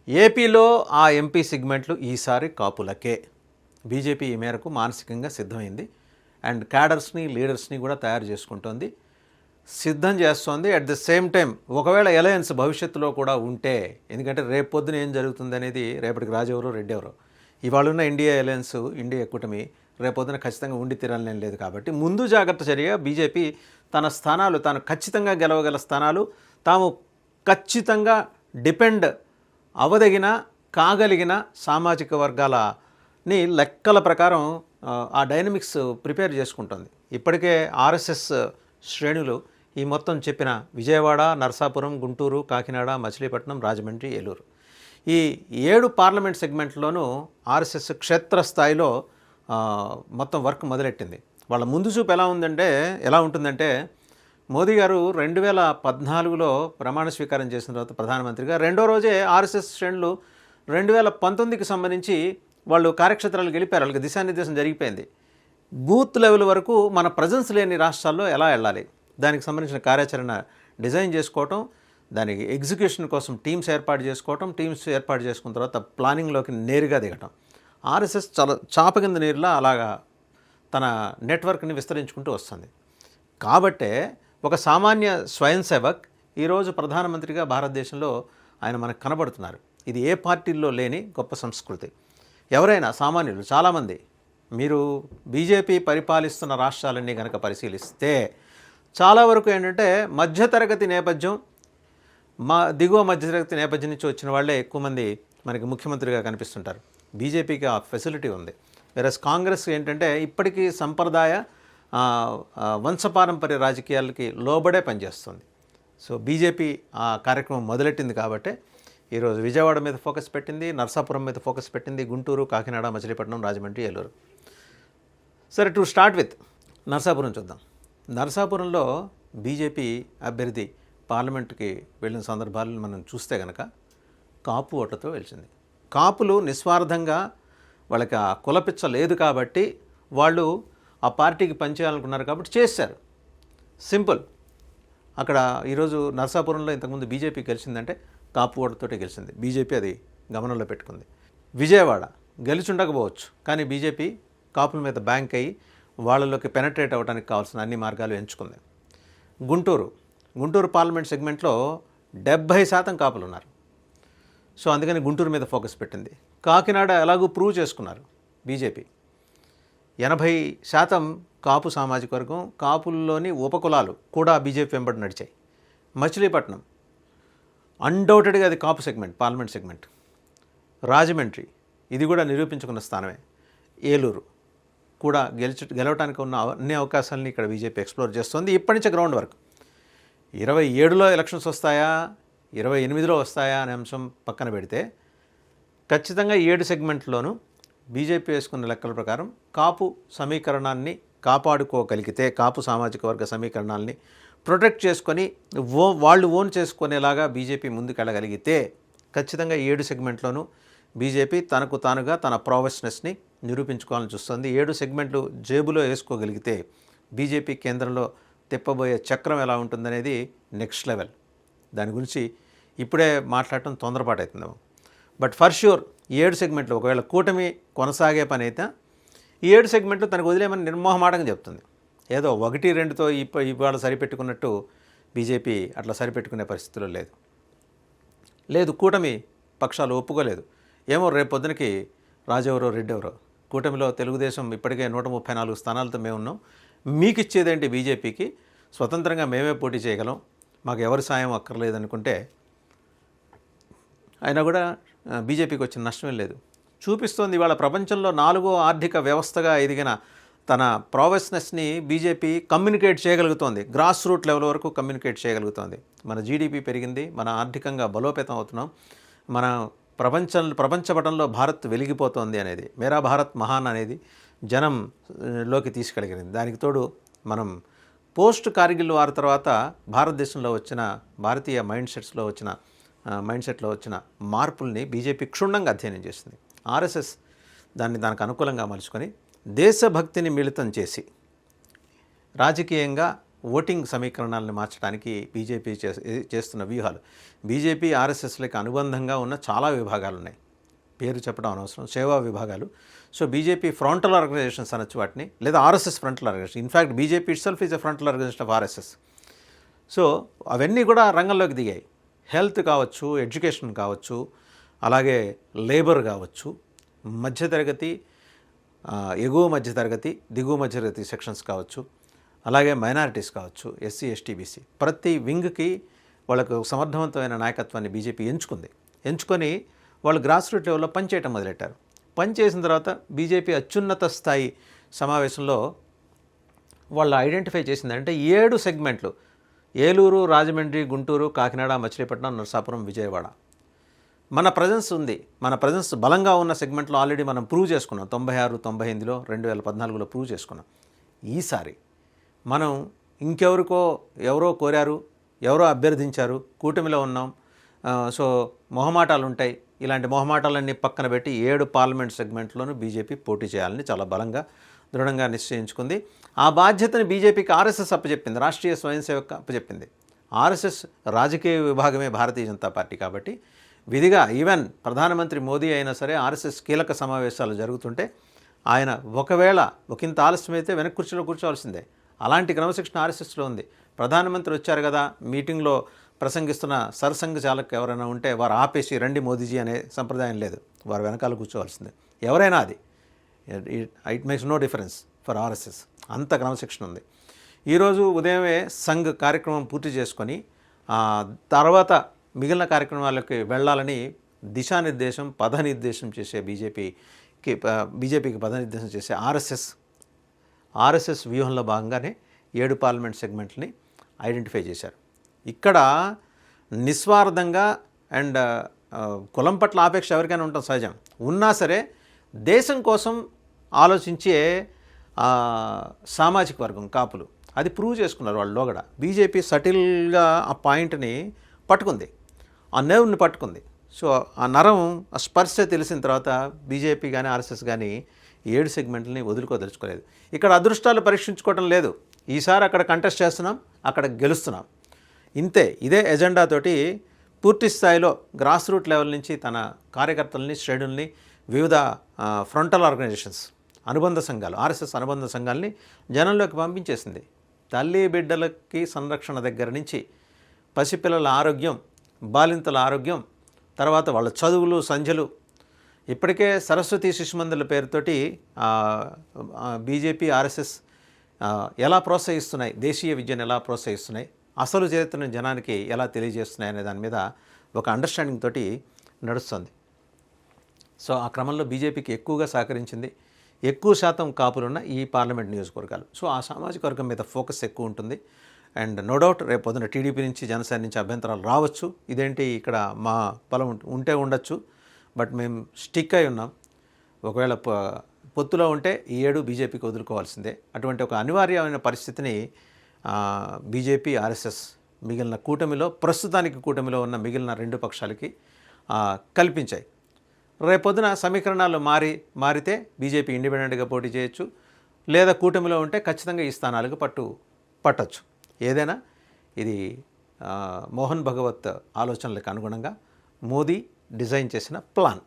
ఏపీలో ఆ ఎంపీ సెగ్మెంట్లు ఈసారి కాపులకే. బీజేపీ ఈ మేరకు మానసికంగా సిద్ధమైంది. అండ్ క్యాడర్స్ని లీడర్స్ని కూడా తయారు చేసుకుంటోంది, సిద్ధం చేస్తోంది. అట్ ద సేమ్ టైం ఒకవేళ అలయన్స్ భవిష్యత్తులో కూడా ఉంటే, ఎందుకంటే రేపు పొద్దున ఏం జరుగుతుంది అనేది రేపటికి రాజెవరో రెడ్డెవరో. ఇవాళ ఉన్న ఇండియా అలయన్స్, ఇండియా కూటమి రేపొద్దున ఖచ్చితంగా ఉండి తీరాలనేం లేదు. కాబట్టి ముందు జాగ్రత్త చర్యగా బీజేపీ తన స్థానాలు, తాను ఖచ్చితంగా గెలవగల స్థానాలు, తాము ఖచ్చితంగా డిపెండ్ అవదగిన కాగలిగిన సామాజిక వర్గాలని లెక్కల ప్రకారం ఆ డైనమిక్స్ ప్రిపేర్ చేసుకుంటుంది. ఇప్పటికే ఆర్ఎస్ఎస్ శ్రేణులు ఈ మొత్తం చెప్పిన విజయవాడ, నరసాపురం, గుంటూరు, కాకినాడ, మచిలీపట్నం, రాజమండ్రి, ఏలూరు ఈ 7 పార్లమెంట్ సెగ్మెంట్లోనూ ఆర్ఎస్ఎస్ క్షేత్రస్థాయిలో మొత్తం వర్క్ మొదలెట్టింది. వాళ్ళ ముందు చూపు ఎలా ఉంటుందంటే మోదీ గారు 2014లో ప్రమాణ స్వీకారం చేసిన తర్వాత ప్రధానమంత్రిగా రెండో రోజే ఆర్ఎస్ఎస్ శ్రేణులు 2019కి సంబంధించి వాళ్ళు కార్యక్షేత్రాలు గెలిపారు. వాళ్ళకి దిశానిర్దేశం జరిగిపోయింది. బూత్ లెవెల్ వరకు మన ప్రజెన్స్ లేని రాష్ట్రాల్లో ఎలా వెళ్ళాలి, దానికి సంబంధించిన కార్యాచరణ డిజైన్ చేసుకోవటం, దానికి ఎగ్జిక్యూషన్ కోసం టీమ్స్ ఏర్పాటు చేసుకోవటం, టీమ్స్ ఏర్పాటు చేసుకున్న తర్వాత ప్లానింగ్లోకి నేరుగా దిగటం. ఆర్ఎస్ఎస్ చాలా చాప కింద నీరులా అలాగా తన నెట్వర్క్ని విస్తరించుకుంటూ వస్తుంది. కాబట్టే ఒక సామాన్య స్వయం సేవక్ ఈరోజు ప్రధానమంత్రిగా భారతదేశంలో ఆయన మనకు కనబడుతున్నారు. ఇది ఏ పార్టీల్లో లేని గొప్ప సంస్కృతి. ఎవరైనా సామాన్యులు చాలామంది, మీరు బీజేపీ పరిపాలిస్తున్న రాష్ట్రాలన్నీ కనుక పరిశీలిస్తే చాలా వరకు ఏంటంటే మధ్యతరగతి నేపథ్యం, దిగువ మధ్యతరగతి నేపథ్యం నుంచి వచ్చిన వాళ్ళే ఎక్కువ మంది మనకి ముఖ్యమంత్రిగా కనిపిస్తుంటారు. బీజేపీకి ఆ ఫెసిలిటీ ఉంది. వేరస్ కాంగ్రెస్ ఏంటంటే ఇప్పటికీ సంప్రదాయ వంశపారంపర్య రాజకీయాలకి లోబడే పనిచేస్తుంది. సో బీజేపీ ఆ కార్యక్రమం మొదలెట్టింది కాబట్టి ఈరోజు విజయవాడ మీద ఫోకస్ పెట్టింది, నరసాపురం మీద ఫోకస్ పెట్టింది, గుంటూరు, కాకినాడ, మచిలీపట్నం, రాజమండ్రి, ఏలూరు. సరే, టు స్టార్ట్ విత్ నరసాపురం చూద్దాం. నరసాపురంలో బీజేపీ అభ్యర్థి పార్లమెంటుకి వెళ్ళిన సందర్భాలను మనం చూస్తే కనుక కాపు ఓట్లతో గెలిచింది. కాపులు నిస్వార్థంగా వాళ్ళకి ఆ కులపిచ్చ లేదు కాబట్టి వాళ్ళు ఆ పార్టీకి పనిచేయాలనుకున్నారు కాబట్టి చేశారు. సింపుల్. అక్కడ ఈరోజు నరసాపురంలో ఇంతకుముందు బీజేపీ గెలిచిందంటే కాపు ఓట్లతోటే గెలిచింది. బీజేపీ అది గమనంలో పెట్టుకుంది. విజయవాడ గెలిచుండకపోవచ్చు, కానీ బీజేపీ కాపుల మీద బ్యాంక్ అయ్యి వాళ్ళలోకి పెనట్రేట్ అవ్వడానికి కావాల్సిన అన్ని మార్గాలు ఎంచుకుంది. గుంటూరు పార్లమెంట్ సెగ్మెంట్లో 70% కాపులు ఉన్నారు. సో అందుకని గుంటూరు మీద ఫోకస్ పెట్టింది. కాకినాడ ఎలాగూ ప్రూవ్ చేసుకున్నారు బీజేపీ. 80% కాపు సామాజిక వర్గం, కాపుల్లోని ఉపకులాలు కూడా బీజేపీ వెంబడి నడిచాయి. మచిలీపట్నం అన్డౌటెడ్గా అది కాపు సెగ్మెంట్, పార్లమెంట్ సెగ్మెంట్. రాజమండ్రి ఇది కూడా నిరూపించుకున్న స్థానమే. ఏలూరు కూడా గెలవడానికి ఉన్న అన్ని అవకాశాలని ఇక్కడ బీజేపీ ఎక్స్ప్లోర్ చేస్తుంది. ఇప్పటి నుంచే గ్రౌండ్ వర్క్. 27లో ఎలక్షన్స్ వస్తాయా, 28లో వస్తాయా అనే అంశం పక్కన పెడితే ఖచ్చితంగా 7 సెగ్మెంట్లోనూ బీజేపీ వేసుకున్న లెక్కల ప్రకారం కాపు సమీకరణాన్ని కాపాడుకోగలిగితే, కాపు సామాజిక వర్గ సమీకరణాలని ప్రొటెక్ట్ చేసుకొని వాళ్ళు ఓన్ చేసుకునేలాగా బీజేపీ ముందుకెళ్ళగలిగితే ఖచ్చితంగా 7 సెగ్మెంట్లోనూ బీజేపీ తనకు తానుగా తన ప్రావెస్నెస్ని నిరూపించుకోవాలని చూస్తుంది. 7 సెగ్మెంట్లు జేబులో వేసుకోగలిగితే బీజేపీ కేంద్రంలో తిప్పబోయే చక్రం ఎలా ఉంటుందనేది నెక్స్ట్ లెవెల్. దాని గురించి ఇప్పుడే మాట్లాడటం తొందరపాటు అవుతుందేమో. బట్ ఫర్ ష్యూర్ 7 సెగ్మెంట్లు ఒకవేళ కూటమి కొనసాగే పని అయితే ఈ 7 సెగ్మెంట్లు తనకు వదిలేమని నిర్మోహమాటంగా చెప్తుంది. ఏదో 1-2తో ఇవాళ సరిపెట్టుకున్నట్టు బీజేపీ అట్లా సరిపెట్టుకునే పరిస్థితుల్లో లేదు. కూటమి పక్షాలు ఒప్పుకోలేదు. ఏమో రేపు పొద్దునకి రాజెవరో రెడ్డెవరో. కూటమిలో తెలుగుదేశం ఇప్పటికే 134 స్థానాలతో మేము ఉన్నాం, మీకు ఇచ్చేదేంటి బీజేపీకి, స్వతంత్రంగా మేమే పోటీ చేయగలం, మాకు ఎవరి సాయం అక్కర్లేదనుకుంటే అయినా కూడా బీజేపీకి వచ్చిన నష్టమే లేదు. చూపిస్తోంది ఇవాళ ప్రపంచంలో 4వ ఆర్థిక వ్యవస్థగా ఎదిగిన తన ప్రావెస్నెస్ని బీజేపీ కమ్యూనికేట్ చేయగలుగుతోంది. గ్రాస్ రూట్ లెవెల్ వరకు కమ్యూనికేట్ చేయగలుగుతోంది. మన జీడిపి పెరిగింది, మన ఆర్థికంగా బలోపేతం అవుతున్నాం, మన ప్రపంచ పటంలో భారత్ వెలిగిపోతోంది అనేది, మేరా భారత్ మహాన్ అనేది జనంలోకి తీసుకెళ్ళగలిగింది. దానికి తోడు మనం పోస్ట్ కార్గిల్ వార్ తర్వాత భారతదేశంలో వచ్చిన భారతీయ మైండ్ సెట్లో వచ్చిన మార్పుల్ని బీజేపీ క్షుణ్ణంగా అధ్యయనం చేసింది. ఆర్ఎస్ఎస్ దానికి అనుకూలంగా మలుచుకొని దేశభక్తిని మిళితం చేసి రాజకీయంగా ఓటింగ్ సమీకరణాలను మార్చడానికి బీజేపీ చేస్తున్న వ్యూహాలు. బీజేపీ ఆర్ఎస్ఎస్లకు అనుబంధంగా ఉన్న చాలా విభాగాలు ఉన్నాయి, పేరు చెప్పడం అనవసరం, సేవా విభాగాలు. సో బీజేపీ ఫ్రంటల్ ఆర్గనైజేషన్స్ అనొచ్చు వాటిని, లేదా RSS frontal organisation. In fact BJP itself is a frontal organisation of RSS. So అవన్నీ కూడా రంగంలోకి దిగాయి. హెల్త్ కావచ్చు, ఎడ్యుకేషన్ కావచ్చు, అలాగే లేబర్ కావచ్చు, మధ్యతరగతి, ఎగువ మధ్యతరగతి, దిగువ మధ్యతరగతి సెక్షన్స్ కావచ్చు, అలాగే మైనారిటీస్ కావచ్చు, ఎస్సీ, ఎస్టీ, బీసీ, ప్రతి వింగ్కి వాళ్ళకు సమర్థవంతమైన నాయకత్వాన్ని బీజేపీ ఎంచుకొని వాళ్ళు గ్రాస్ రూట్ లెవెల్లో పనిచేయటం మొదలెట్టారు. పనిచేసిన తర్వాత బీజేపీ అత్యున్నత స్థాయి సమావేశంలో వాళ్ళు ఐడెంటిఫై చేసిందంటే 7 సెగ్మెంట్లు: ఏలూరు, రాజమండ్రి, గుంటూరు, కాకినాడ, మచిలీపట్నం, నరసాపురం, విజయవాడ. మన ప్రజెన్స్ ఉంది, మన ప్రజెన్స్ బలంగా ఉన్న సెగ్మెంట్లో ఆల్రెడీ మనం ప్రూవ్ చేసుకున్నాం. 96, 98లో, 2014లో ప్రూవ్ చేసుకున్నాం. ఈసారి మనం ఎవరో కోరారు, ఎవరో అభ్యర్థించారు, కూటమిలో ఉన్నాం, సో మొహమాటాలు ఉంటాయి. ఇలాంటి మొహమాటాలన్నీ పక్కన పెట్టి 7 పార్లమెంట్ సెగ్మెంట్లోనూ బీజేపీ పోటీ చేయాలని చాలా బలంగా, దృఢంగా నిశ్చయించుకుంది. ఆ బాధ్యతని బీజేపీకి ఆర్ఎస్ఎస్ అప్పచెప్పింది, రాష్ట్రీయ స్వయం సేవక్ అప్పచెప్పింది. ఆర్ఎస్ఎస్ రాజకీయ విభాగమే భారతీయ జనతా పార్టీ కాబట్టి విధిగా ఈవెన్ ప్రధానమంత్రి మోదీ అయినా సరే ఆర్ఎస్ఎస్ కీలక సమావేశాలు జరుగుతుంటే ఆయన ఒకవేళ ఒకంత ఆలస్యమైతే వెనక్కి కుర్చీలో కూర్చోవాల్సిందే. అలాంటి క్రమశిక్షణ ఆర్ఎస్ఎస్లో ఉంది. ప్రధానమంత్రి వచ్చారు కదా, మీటింగ్లో ప్రసంగిస్తున్న సరసంఘ చాలక్ ఎవరైనా ఉంటే వారు ఆపేసి రండి మోదీజీ అనే సంప్రదాయం లేదు, వారు వెనకాల కూర్చోవాల్సిందే. ఎవరైనా అది it makes no difference for RSS, అంత క్రమశిక్షణ ఉంది. ఈరోజు ఉదయమే సంఘ్ కార్యక్రమం పూర్తి చేసుకొని తర్వాత మిగిలిన కార్యక్రమాలకి వెళ్ళాలని దిశానిర్దేశం, పథనిర్దేశం చేసే బీజేపీకి పథనిర్దేశం చేసే ఆర్ఎస్ఎస్ వ్యూహంలో భాగంగానే 7 పార్లమెంట్ సెగ్మెంట్ని ఐడెంటిఫై చేశారు. ఇక్కడ నిస్వార్థంగా అండ్ కులం పట్ల ఆపేక్ష ఎవరికైనా ఉండటం సహజం, ఉన్నా సరే దేశం కోసం ఆలోచించే సామాజిక వర్గం కాపులు అది ప్రూవ్ చేసుకున్నారు వాళ్ళు లోగడ. బీజేపీ సటిల్గా ఆ పాయింట్ని పట్టుకుంది, ఆ నెర్వ్ని పట్టుకుంది. సో ఆ నరం, ఆ స్పర్శ తెలిసిన తర్వాత బీజేపీ కానీ ఆర్ఎస్ఎస్ కానీ 7 సెగ్మెంట్లని వదులుకోదలుచుకోలేదు. ఇక్కడ అదృష్టాలు పరీక్షించుకోవడం లేదు. ఈసారి అక్కడ కంటెస్ట్ చేస్తున్నాం, అక్కడ గెలుస్తున్నాం, ఇంతే. ఇదే ఎజెండాతోటి పూర్తి స్థాయిలో గ్రాస్ రూట్ లెవెల్ నుంచి తన కార్యకర్తలని, శ్రేణుల్ని, వివిధ ఫ్రంటల్ ఆర్గనైజేషన్స్, అనుబంధ సంఘాలు, ఆర్ఎస్ఎస్ అనుబంధ సంఘాలని జనంలోకి పంపించేసింది. తల్లి బిడ్డలకి సంరక్షణ దగ్గర నుంచి పసిపిల్లల ఆరోగ్యం, బాలింతల ఆరోగ్యం, తర్వాత వాళ్ళ చదువులు, సంధ్యలు, ఇప్పటికే సరస్వతి శిశుమందుల పేరుతోటి బీజేపీ, ఆర్ఎస్ఎస్ ఎలా ప్రోత్సహిస్తున్నాయి, దేశీయ విద్యను ఎలా ప్రోత్సహిస్తున్నాయి, అసలు చరిత్రను జనానికి ఎలా తెలియజేస్తున్నాయి అనే దాని మీద ఒక అండర్స్టాండింగ్ తోటి నడుస్తుంది. సో ఆ క్రమంలో బీజేపీకి ఎక్కువగా సహకరించింది ఎక్కువ శాతం కాపులున్న ఈ పార్లమెంట్ నియోజకవర్గాలు. సో ఆ సామాజిక వర్గం మీద ఫోకస్ ఎక్కువ ఉంటుంది. అండ్ నో డౌట్ రేపు పొద్దున టీడీపీ నుంచి, జనసేన నుంచి అభ్యంతరాలు రావచ్చు. ఇదేంటి ఇక్కడ మా బలం ఉంటే ఉండొచ్చు, బట్ మేము స్టిక్ అయి ఉన్నాం. ఒకవేళ పొత్తులో ఉంటే ఈ 7 బీజేపీకి వదులుకోవాల్సిందే. అటువంటి ఒక అనివార్యమైన పరిస్థితిని బీజేపీ, ఆర్ఎస్ఎస్ మిగిలిన ప్రస్తుతానికి కూటమిలో ఉన్న మిగిలిన 2 పక్షాలకి కల్పించాయి. రేపొద్దున సమీకరణాలు మారితే బీజేపీ ఇండిపెండెంట్గా పోటీ చేయొచ్చు, లేదా కూటమిలో ఉంటే ఖచ్చితంగా ఈ స్థానాలకు పట్టొచ్చు. ఏదైనా ఇది మోహన్ భగవత్ ఆలోచనలకు అనుగుణంగా మోదీ డిజైన్ చేసిన ప్లాన్.